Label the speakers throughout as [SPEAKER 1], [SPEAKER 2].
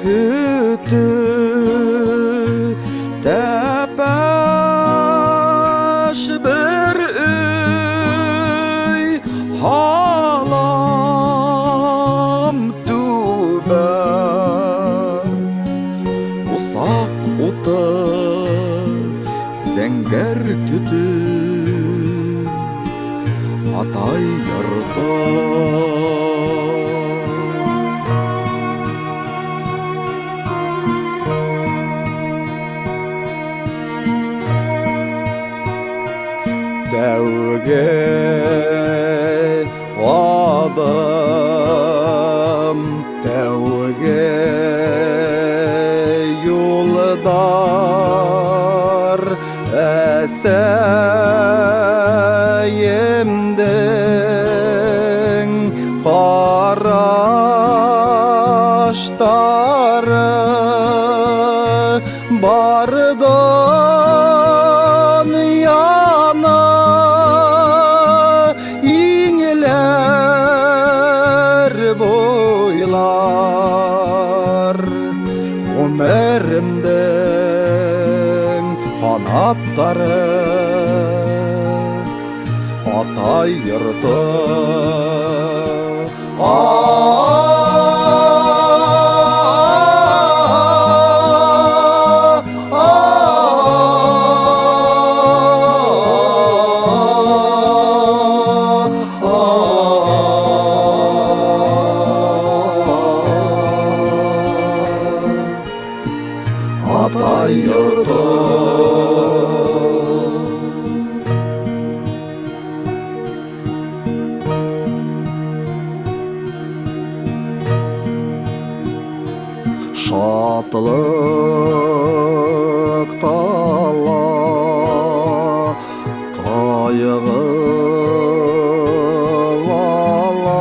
[SPEAKER 1] күтті тәпәш бір үй халам түбә ұсақ ұты зәңгәр түті атай йорты тәуге адым тәуге юлдар әсәйемдің қараштары бардан яна иңелер бойлар ғұмырымдың қанаттары атай йорты атай йорты шатлық тала қайғы лала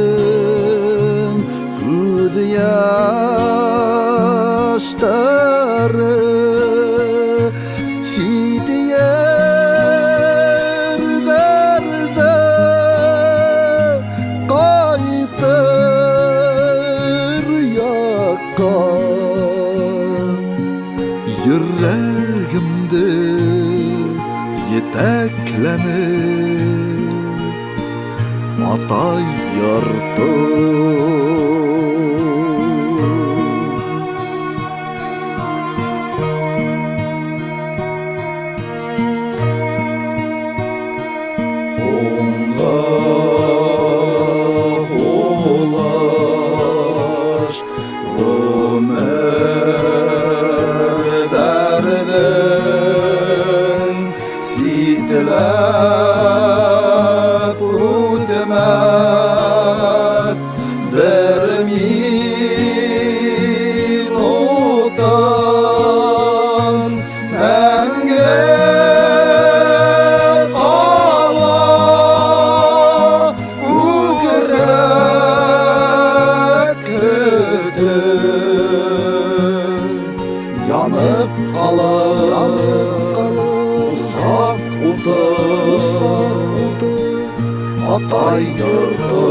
[SPEAKER 1] әсәйемдің көз яштары ситер дәрді қайтыр яққа жүрегімді етекленіп атай йорты Олаш ғұмыр дәрдің ситіліп өтмәс бір минуттан мәңгі yanıp kalır uzak udı atay yurdu